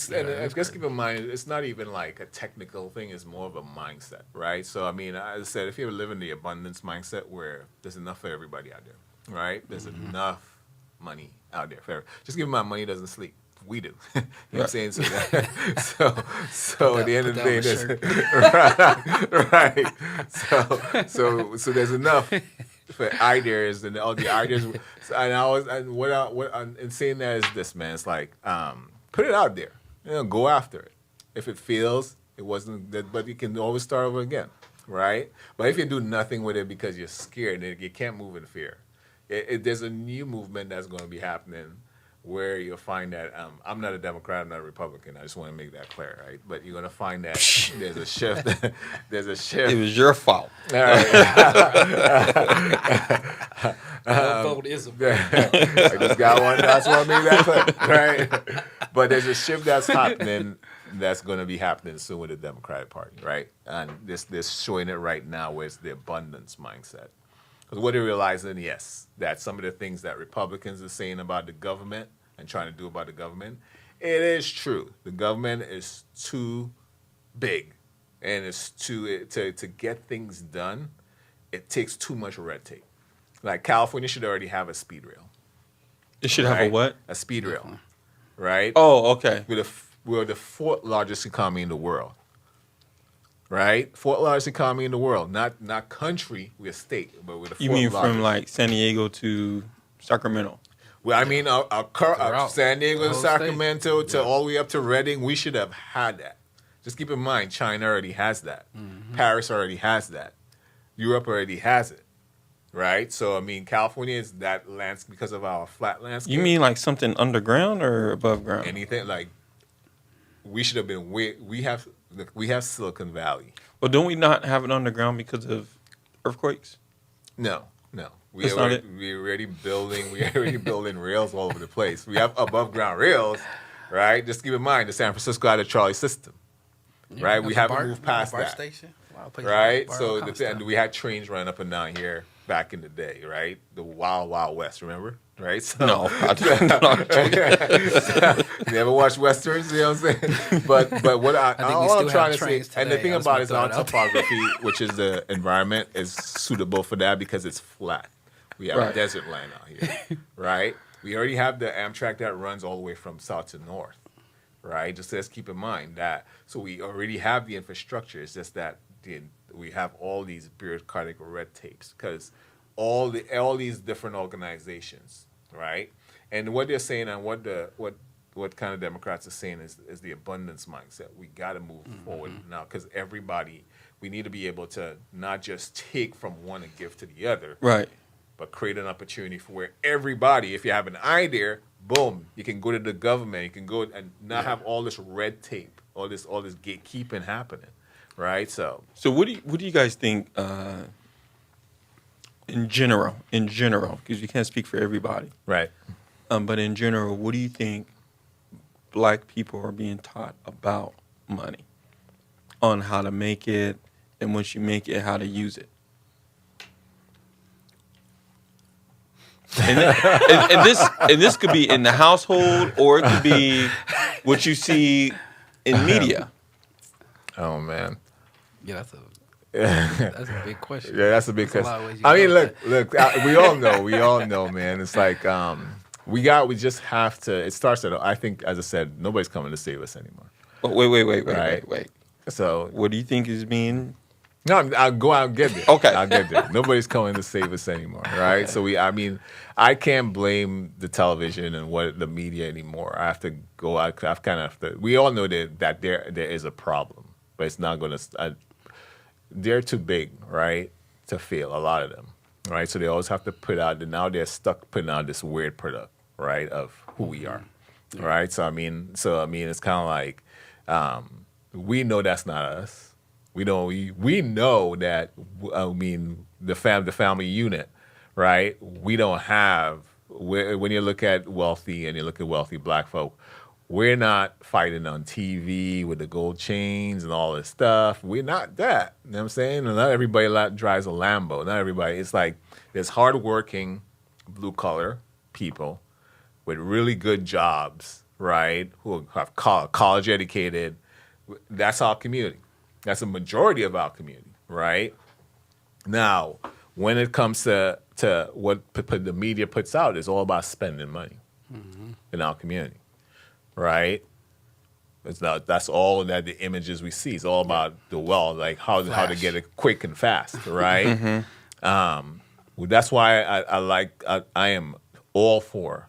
just keep in mind, it's not even like a technical thing. It's more of a mindset, right? So I mean, as I said, if you live in the abundance mindset where there's enough for everybody out there, right? There's enough money out there for everybody. Just keep in mind, money doesn't sleep. We do. You know what I'm saying? So at the end of the day, so there's enough for ideas and all the ideas. And saying that is this, man. It's like put it out there. Go after it. If it feels it wasn't that, but you can always start over again, right? But if you do nothing with it because you're scared, then you can't move in fear. There's a new movement that's going to be happening where you'll find that I'm not a Democrat, I'm not a Republican. I just want to make that clear, right? But you're going to find that there's a shift. There's a shift. it was your fault. All right. vote is a vote. I just got one. That's what I mean. That's it, right. But there's a shift that's happening. That's going to be happening soon with the Democratic Party, right? And this showing it right now, where it's the abundance mindset. Because what they're realizing, yes, that some of the things that Republicans are saying about the government and trying to do about the government, it is true. The government is too big, and it's to get things done. It takes too much red tape. Like California should already have a speed rail. It should have a right? what? A speed rail, right? Oh, okay. We're the fourth largest economy in the world, right? Fourth largest economy in the world, not country, we're a state, but we're the fourth You mean largest. from like San Diego to Sacramento? Well, I mean, our Throughout San Diego the to whole Sacramento state. to all the way up to Reading, we should have had that. Just keep in mind, China already has that. Paris already has that. Europe already has it, right? So, I mean, California is that landscape because of our flat landscape. You mean like something underground or above ground? anything like we should have been? We have Silicon Valley. Well, don't we not have it underground because of earthquakes? No. That's not it? We're already building rails all over the place. We have above ground rails, right? Just keep in mind the San Francisco had a trolley system, right? We haven't moved past BART that, station. Wow, right? BART So comes and down. we had trains running up and down here back in the day, right? The Wild Wild West, remember? Right? So, No, I don't know. You ever watch westerns? You know what I'm saying? But what think we all still I'm trying have to say, trains and the today. thing I just about wanna it is throw our it out there. topography, which is the environment, is suitable for that because it's flat. We have Right. desert land out here, right? We already have the Amtrak that runs all the way from south to north, right? Just let's keep in mind that. So we already have the infrastructure. It's just that we have all these bureaucratic red tapes because all these different organizations, right? And what they're saying and what kind of Democrats are saying is the abundance mindset. We got to move forward now because we need to be able to not just take from one and give to the other, Right. but create an opportunity for where everybody, if you have an idea, boom, you can go to the government, you can go and not have all this red tape, all this gatekeeping happening, right? So So what do you guys think in general, because you can't speak for everybody, right. but in general, what do you think Black people are being taught about money, on how to make it, and once you make it, how to use it? and this could be in the household, or it could be what you see in media. Oh man. Yeah, that's a big question. Yeah, that's a big There's a lot of question. ways you I can mean, go with look, we all know, man. It's like we just have to. It starts at. I think, as I said, nobody's coming to save us anymore. Oh, wait. So, What do you think is being? no, I'll go out and get there. Okay. I'll get there. Nobody's coming to save us anymore, right? So I mean, I can't blame the television and what the media anymore. I have to go. I've kind of have to. We all know that there is a problem, but it's not going to. They're too big, right, to fail. A lot of them, right? So they always have to put out. Now they're stuck putting out this weird product, right, of who we are, right? So I mean, it's kind of like we know that's not us. We know that. I mean, the family unit, right? We don't have. When you look at wealthy and you look at wealthy black folk, we're not fighting on TV with the gold chains and all this stuff. We're not that. You know what I'm saying? And not everybody drives a Lambo. Not everybody. It's like there's hardworking, blue collar people with really good jobs, right? Who have college educated. That's our community. That's a majority of our community, right? Now, when it comes to what the media puts out, it's all about spending money in our community, right? That's all that the images we see. It's all about the wealth, like how to get it quick and fast, right? Well, that's why I am all for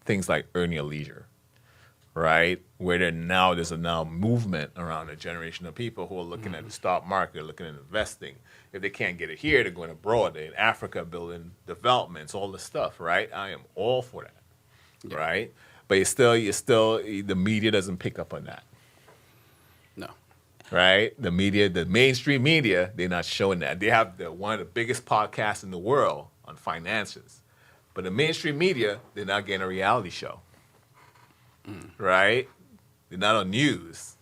things like Earn Your Leisure, right? Where there's a movement around a generation of people who are looking at the stock market, looking at investing. If they can't get it here, they're going abroad. They're in Africa building developments, all this stuff, right? I am all for that, right? But the media doesn't pick up on that. No. Right? The mainstream media, they're not showing that. They have one of the biggest podcasts in the world on finances. But the mainstream media, they're not getting a reality show. Right? They're not on news.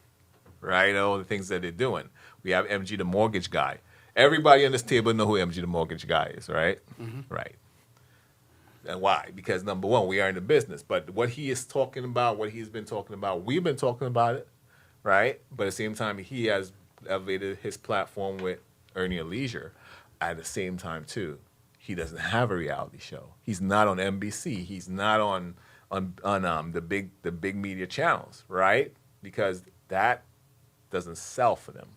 Right? All the things that they're doing. We have MG the mortgage guy. Everybody on this table know who MG the mortgage guy is, right? Right. And why? Because number one, we are in the business. But what he is talking about, what he's been talking about, we've been talking about it, right? But at the same time, he has elevated his platform with Earn Your Leisure. At the same time, too, he doesn't have a reality show. He's not on NBC. He's not on the big media channels, right? Because that doesn't sell for them,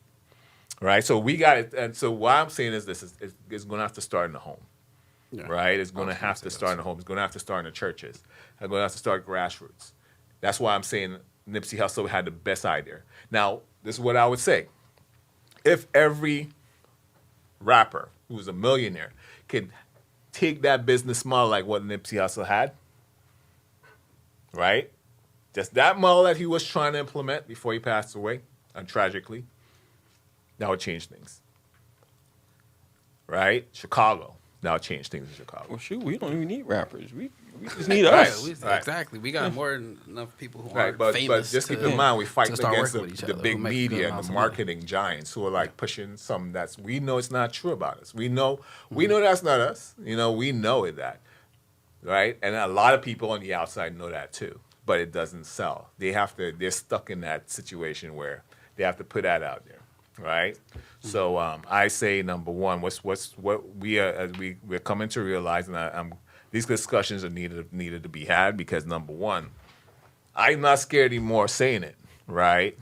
right? So we got it. And so what I'm saying is this: it's going to have to start in the home. Yeah. Right? It's going to have to start in the home. It's going to have to start in the churches. It's going to have to start grassroots. That's why I'm saying Nipsey Hussle had the best idea. Now, this is what I would say. If every rapper who's a millionaire could take that business model like what Nipsey Hussle had, right? Just that model that he was trying to implement before he passed away, and tragically, that would change things. Right? Chicago. That'll change things in Chicago. Well, shoot, we don't even need rappers. We just need us. Exactly. We got more than enough people who aren't but famous. But just keep in mind, we fight against the the big media and the marketing giants who are like pushing something we know it's not true about us. We know that's not us. We know that, right? And a lot of people on the outside know that too, but it doesn't sell. They're stuck in that situation where they have to put that out there. Right, so I say number one, what we're coming to realize, and these discussions are needed to be had because number one, I'm not scared anymore saying it. Right,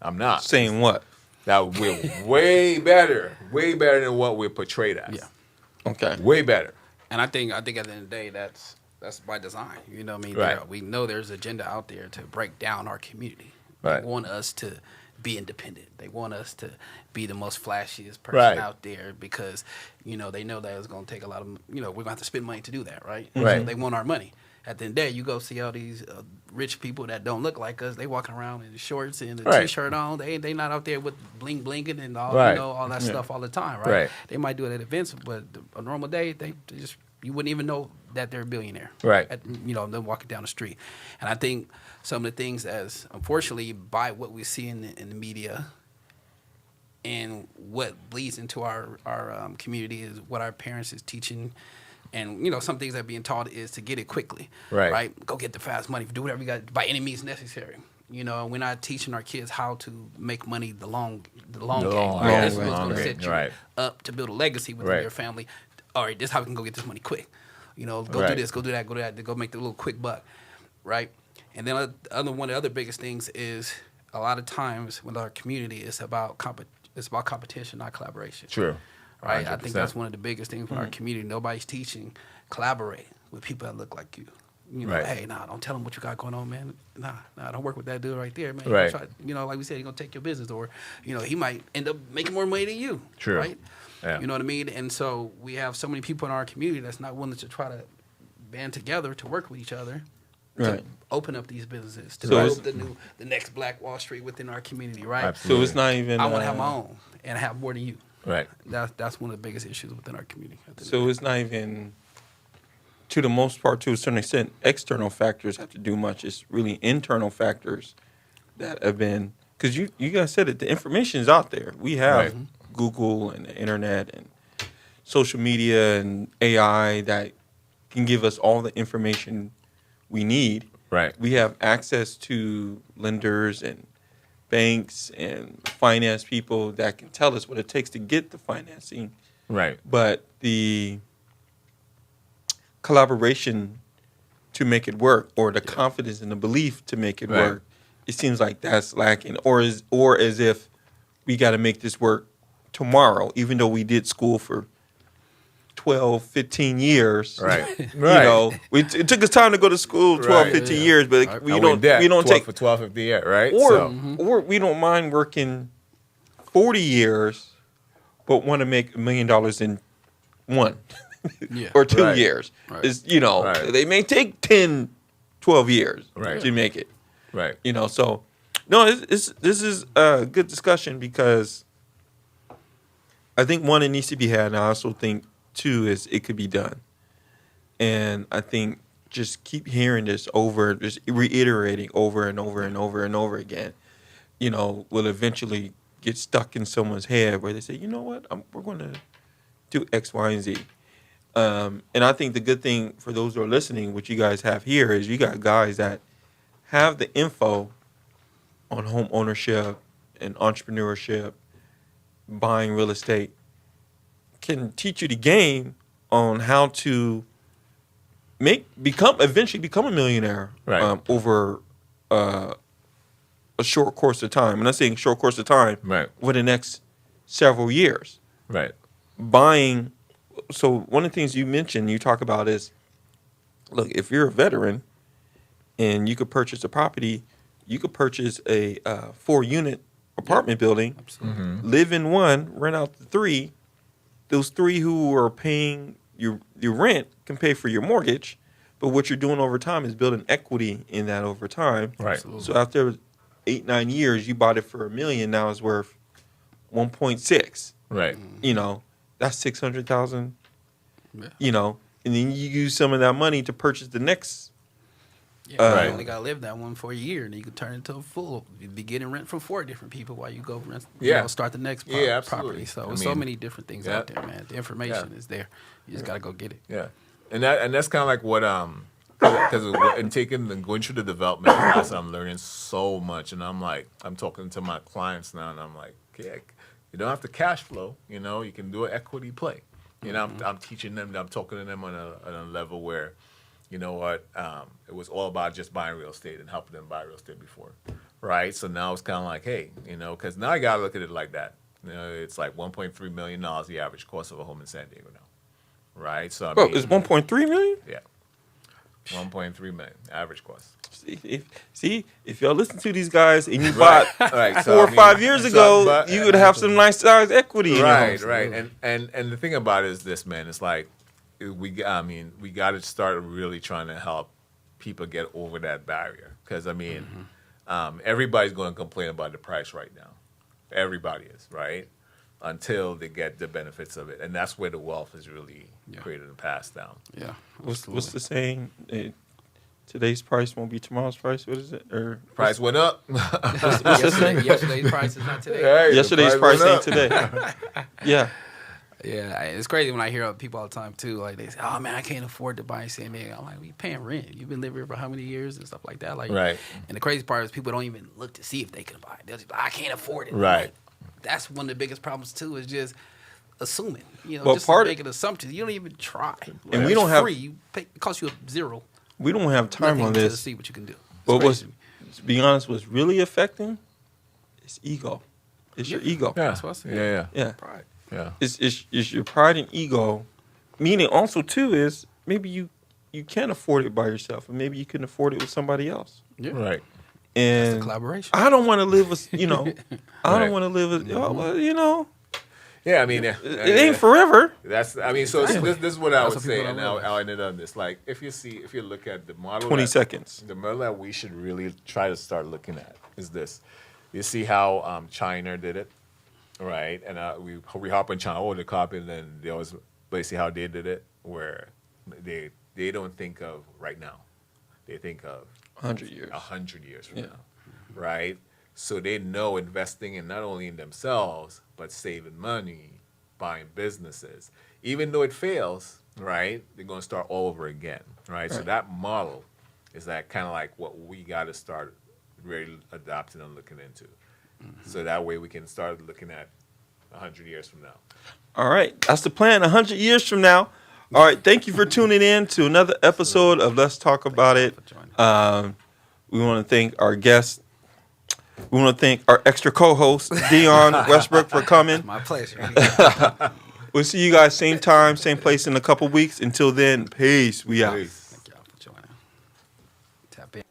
I'm not saying what that we're way better than what we're portrayed as. Yeah, okay, way better. And I think at the end of the day, that's by design. You know what I mean? Right. We know there's agenda out there to break down our community. Right. They want us to be independent. They want us to be the most flashiest person out there because, they know that it's going to take a lot of, we're going to have to spend money to do that, right? Right. So they want our money. At the end of the day, you go see all these rich people that don't look like us. They walking around in the shorts and the T-shirt on. They not out there with bling blinging and all all that stuff all the time, right? They might do it at events, but a normal day, they just you wouldn't even know that they're a billionaire, right? Them walking down the street. And I think some of the things, as unfortunately by what we see in the media and what bleeds into our community is what our parents is teaching And some things that are being taught is to get it quickly, Right. Go get the fast money, do whatever you got by any means necessary. We're not teaching our kids how to make money the long game. long Right? game, This is what's long going to game, set you right. up to build a legacy within Right. your family. All right, this is how we can go get this money quick. Go do Right. this, go do that, go make the little quick buck, right? And then one of the other biggest things is a lot of times with our community, it's about competition, not collaboration. True. Right? I think 100%. that's one of the biggest things with our community. Nobody's teaching collaborate with people that look like you. Right. Hey, don't tell them what you got going on, man. Nah, don't work with that dude right there, man. Right. Try, like we said, he's gonna take your business, or he might end up making more money than you. True. Right? Yeah. You know what I mean? And so we have so many people in our community that's not willing to try to band together to work with each other. Right. To open up these businesses, to So build the next Black Wall Street within our community, right? Absolutely. So it's not even. I want to have my own and have more than you. Right. That's one of the biggest issues within our community. So it's not even, to the most part, to a certain extent, external factors have to do much. It's really internal factors that have been, because you guys said it, the information is out there. We have Right. Google and the internet and social media and AI that can give us all the information we need. Right. We have access to lenders and banks and finance people that can tell us what it takes to get the financing. Right. But the collaboration to make it work, or the confidence and the belief to make it Right. work, it seems like that's lacking. Or as if we got to make this work tomorrow, even though we did school for 12, 15 years. Right. It took us time to go to school 12, Right. 15 years, but Right. we And don't debt, 12 take for 12 of the year, right? or So, or we don't mind working 40 years, but want to make $1 million in one Yeah. or 2 Right. years. Right. Right. They may take 10, 12 years Right. to make it. right. So no, this is a good discussion, because I think one, it needs to be had, and I also think two is it could be done. And I think just keep hearing this over, just reiterating over and over and over and over again, will eventually get stuck in someone's head where they say, you know what, we're going to do X, Y, and Z. And I think the good thing for those who are listening, what you guys have here, is you got guys that have the info on home ownership and entrepreneurship, buying real estate, can teach you the game on how to eventually become a millionaire Right. over a short course of time. I'm not saying short course of time, Right. over the next several years. Right. Buying. So one of the things you mentioned, you talk about is, look, if you're a veteran and you could purchase a property, you could purchase a 4-unit apartment building, Absolutely. live in one, rent out the 3. Those 3 who are paying your rent can pay for your mortgage, but what you're doing over time is building equity in that over time. Right. Absolutely. So after 8-9 years, you bought it for $1 million. Now it's worth 1.6. Right. That's 600,000. Yeah. And then you use some of that money to purchase the next. Yeah, Right. you only gotta live that one for a year, and you can turn it into a full. You'd be getting rent from 4 different people while you go rent. Yeah. Start the next Yeah, absolutely. property. So I there's so mean, many different things yeah. out there, man. The information is there. You just gotta go get it. Yeah, and that's kind of like what because in taking and going through the development class, I'm learning so much, and I'm talking to my clients now, and I'm like, yeah, you don't have to cash flow, you can do an equity play. I'm teaching them, I'm talking to them on a level where, you know what, it was all about just buying real estate and helping them buy real estate before, right? So now it's kind of like, hey, because now I gotta look at it like that. It's like $1.3 million the average cost of a home in San Diego now, right? So I mean, It's 1.3 million. yeah. 1.3 million average cost. If y'all listen to these guys and you bought Right. 4 or 5 years ago, you would have some nice size equity. in your Right, home. right. And the thing about it is this, man. It's like we got to start really trying to help people get over that barrier, because everybody's going to complain about the price right now. Everybody is, right? Until they get the benefits of it, and that's where the wealth is really created and passed down. Yeah. What's the saying? Today's price won't be tomorrow's price. What is it? Or Price went up. what's the saying? Yesterday's price is not today. Right, the Yesterday's price went ain't up. today. Yeah. Yeah, it's crazy when I hear people all the time too. Like they say, "Oh man, I can't afford to buy a San Diego." I'm like, "We paying rent. You've been living here for how many years and stuff like that." Like, Right. And the crazy part is people don't even look to see if they can buy it. They'll just be like, "I can't afford it." I'm Right. like, that's one of the biggest problems too. Is just assuming. Well, just part- making assumptions. You don't even try. And we It's don't have- free. You pay, it costs you $0. We don't have time Nothing on to this. see what you can do. It's But crazy. to be honest, what's really affecting is ego. It's your ego. Yeah. That's what I said. Yeah. Yeah. Pride. Yeah. It's your pride and ego. Meaning also too is maybe you can't afford it by yourself, and maybe you can afford it with somebody else. Yeah. Right. And Collaboration. I don't want to live with I Right. don't want to live with Yeah. I mean, it ain't forever. That's. I mean, so this is what I That's would what people say, and don't I'll end it on this. Like, if you look at the model, 20 seconds. The model that we should really try to start looking at is this. You see how China did it, right? And we hop on China, the copy, and then they always, but you see how they did it, where they don't think of right now, they think of 100 years. 100 years from Yeah. now, right? So they know investing in not only in themselves, but saving money, buying businesses. Even though it fails, right, they're going to start all over again, right? So Right. that model is that kind of like what we got to start really adopting and looking into. So that way we can start looking at 100 years from now. All right, that's the plan. 100 years from now. All right, thank you for tuning in to another episode of Let's Talk About It. We want to thank our guests. We want to thank our extra co-host, Dion Westbrook, for coming. My pleasure. We'll see you guys same time, same place in a couple weeks. Until then, peace. We out. Peace. Thank y'all for joining. Tap in.